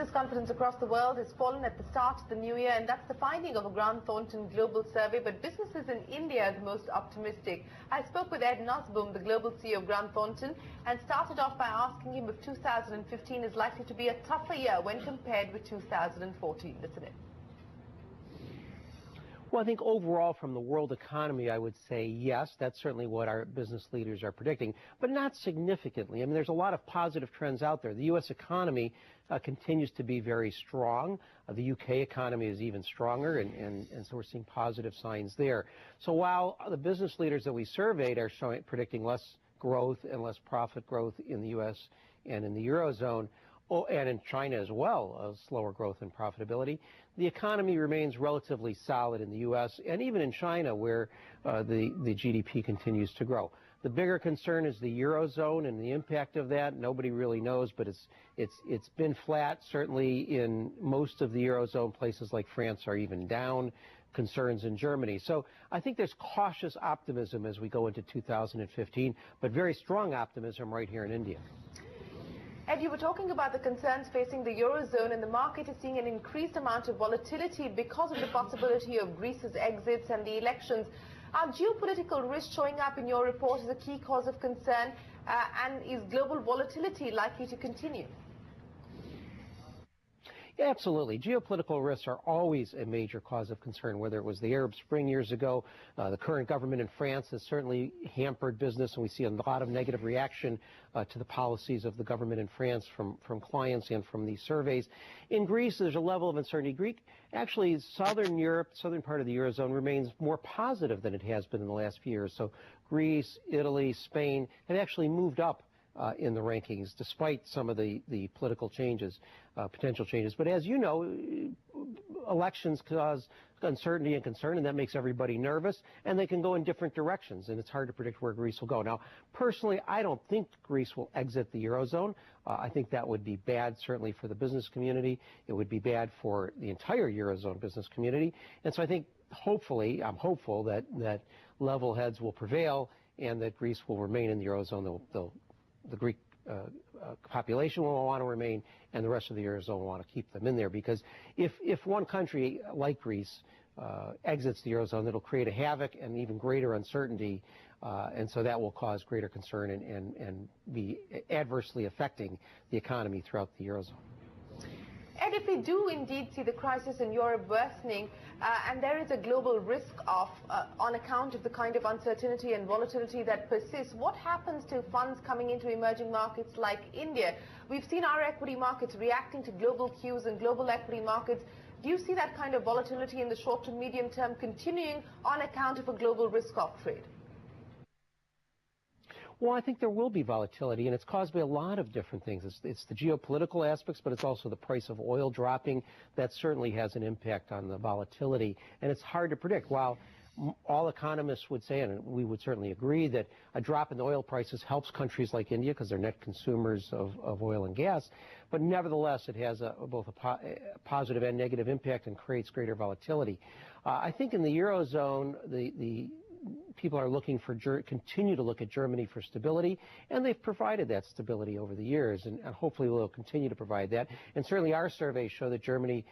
business confidence across the world has fallen at the start of the new year, and that's the finding of a Grant Thornton global survey. But businesses in India are the most optimistic. I spoke with Ed Nusbaum, the global CEO of Grant Thornton, and started off by asking him if 2015 is likely to be a tougher year when compared with 2014. Listen in. Well, I think overall from the world economy, I would say yes. That's certainly what our business leaders are predicting, but not significantly. I mean, there's a lot of positive trends out there. The U.S. economy continues to be very strong. The U.K. economy is even stronger, and so we're seeing positive signs there. So while the business leaders that we surveyed are predicting less growth and less profit growth in the U.S. and in the eurozone, and in China as well, slower growth and profitability, the economy remains relatively solid in the U.S. and even in China, where the GDP continues to grow. The bigger concern is the eurozone and the impact of that. Nobody really knows, but it's been flat. Certainly in most of the eurozone, places like France are even down. Concerns in Germany. So I think there's cautious optimism as we go into 2015, but very strong optimism right here in India. Ed, you were talking about the concerns facing the eurozone, and the market is seeing an increased amount of volatility because of the possibility of Greece's exits and the elections. Are geopolitical risks showing up in your report as a key cause of concern, and is global volatility likely to continue? Yeah, absolutely. Geopolitical risks are always a major cause of concern, whether it was the Arab Spring years ago. The current government in France has certainly hampered business, and we see a lot of negative reaction to the policies of the government in France from clients and from these surveys. In Greece, there's a level of uncertainty. Actually, southern Europe, southern part of the eurozone, remains more positive than it has been in the last few years. So Greece, Italy, Spain have actually moved up in the rankings, despite some of the political changes, potential changes. But as you know, elections cause uncertainty and concern, and that makes everybody nervous, and they can go in different directions, and it's hard to predict where Greece will go. Now, personally, I don't think Greece will exit the eurozone. I think that would be bad, certainly for the business community. It would be bad for the entire eurozone business community. And so I think, hopefully, I'm hopeful that level heads will prevail and that Greece will remain in the eurozone. The Greek population will want to remain, and the rest of the eurozone will want to keep them in there, because if one country like Greece exits the eurozone, it'll create a havoc and even greater uncertainty, and so that will cause greater concern and be adversely affecting the economy throughout the eurozone. And if we do indeed see the crisis in Europe worsening, and there is a global risk of, on account of the kind of uncertainty and volatility that persists, what happens to funds coming into emerging markets like India? We've seen our equity markets reacting to global cues and global equity markets. Do you see that kind of volatility in the short to medium term continuing on account of a global risk-off trade? Well, I think there will be volatility, and it's caused by a lot of different things. It's the geopolitical aspects, but it's also the price of oil dropping. That certainly has an impact on the volatility, and it's hard to predict. While all economists would say, and we would certainly agree, that a drop in the oil prices helps countries like India because they're net consumers of oil and gas, but nevertheless it has both a positive and negative impact and creates greater volatility. I think in the eurozone, the people are looking for, continue to look at Germany for stability, and they've provided that stability over the years, and hopefully will continue to provide that. And certainly our surveys show that Germany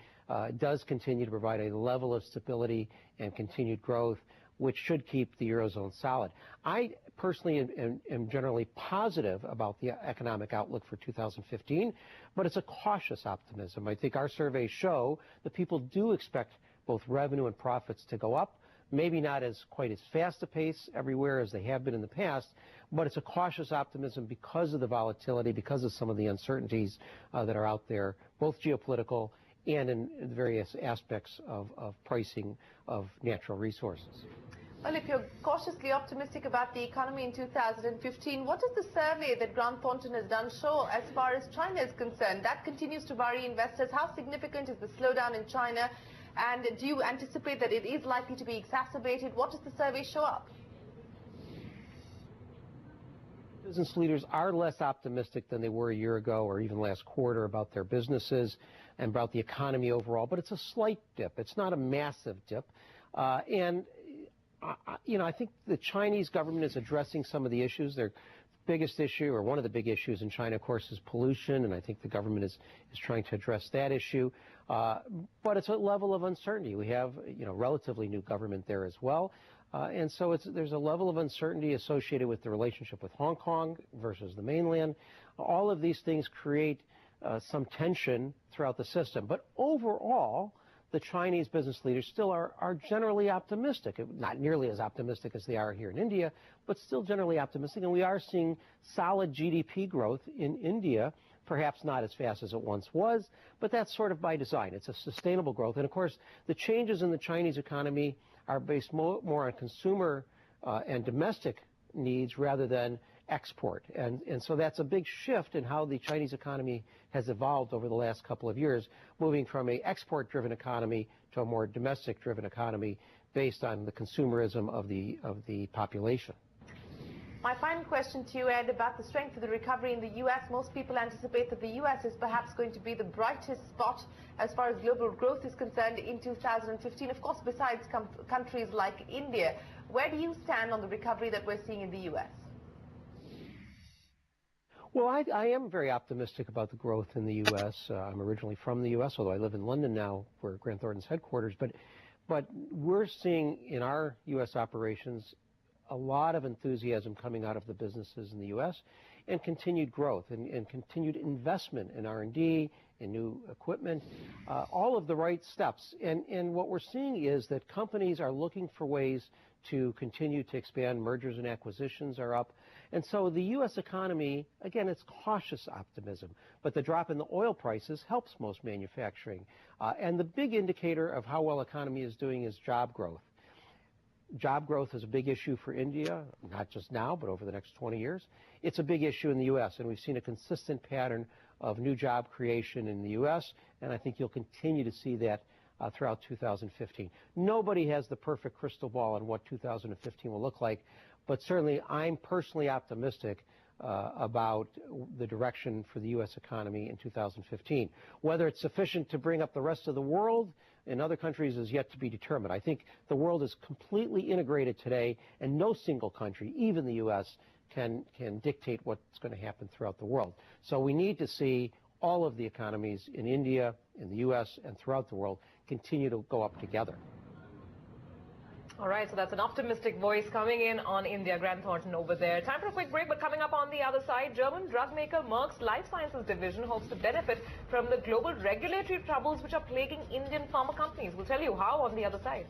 does continue to provide a level of stability and continued growth, which should keep the eurozone solid. I personally am generally positive about the economic outlook for 2015, but it's a cautious optimism. I think our surveys show that people do expect both revenue and profits to go up. Maybe not quite as fast a pace everywhere as they have been in the past, but it's a cautious optimism because of the volatility, because of some of the uncertainties that are out there, both geopolitical and in various aspects of pricing of natural resources. Well, if you're cautiously optimistic about the economy in 2015, what does the survey that Grant Thornton has done show as far as China is concerned? That continues to worry investors. How significant is the slowdown in China? And do you anticipate that it is likely to be exacerbated? What does the survey show up? Business leaders are less optimistic than they were a year ago or even last quarter about their businesses and about the economy overall, but it's a slight dip. It's not a massive dip. I think the Chinese government is addressing some of the issues. They're biggest issue, or one of the big issues in China, of course, is pollution, and I think the government is trying to address that issue. But it's a level of uncertainty. We have, relatively new government there as well. And so there's a level of uncertainty associated with the relationship with Hong Kong versus the mainland. All of these things create some tension throughout the system. But overall, the Chinese business leaders still are generally optimistic, not nearly as optimistic as they are here in India, but still generally optimistic. And we are seeing solid GDP growth in India, perhaps not as fast as it once was, but that's sort of by design. It's a sustainable growth. And of course, the changes in the Chinese economy are based more on consumer and domestic needs rather than export. And so that's a big shift in how the Chinese economy has evolved over the last couple of years, moving from an export-driven economy to a more domestic-driven economy based on the consumerism of the population. My final question to you, Ed, about the strength of the recovery in the U.S. Most people anticipate that the U.S. is perhaps going to be the brightest spot as far as global growth is concerned in 2015. Of course, besides countries like India, where do you stand on the recovery that we're seeing in the U.S.? Well, I am very optimistic about the growth in the U.S. I'm originally from the U.S., although I live in London now, where Grant Thornton's headquarters. But we're seeing in our U.S. operations a lot of enthusiasm coming out of the businesses in the U.S. and continued growth and continued investment in R&D, in new equipment, all of the right steps. And what we're seeing is that companies are looking for ways to continue to expand. Mergers and acquisitions are up. And so the U.S. economy, again, it's cautious optimism, but the drop in the oil prices helps most manufacturing. And the big indicator of how well economy is doing is job growth. Job growth is a big issue for India, not just now, but over the next 20 years. It's a big issue in the U.S., and we've seen a consistent pattern of new job creation in the U.S., and I think you'll continue to see that throughout 2015. Nobody has the perfect crystal ball on what 2015 will look like, but certainly I'm personally optimistic about the direction for the U.S. economy in 2015. Whether it's sufficient to bring up the rest of the world in other countries is yet to be determined. I think the world is completely integrated today, and no single country, even the U.S., can dictate what's going to happen throughout the world. So we need to see all of the economies in India, in the U.S., and throughout the world continue to go up together. All right, so that's an optimistic voice coming in on India. Grant Thornton over there. Time for a quick break, but coming up on the other side, German drug maker Merck's Life Sciences division hopes to benefit from the global regulatory troubles which are plaguing Indian pharma companies. We'll tell you how on the other side.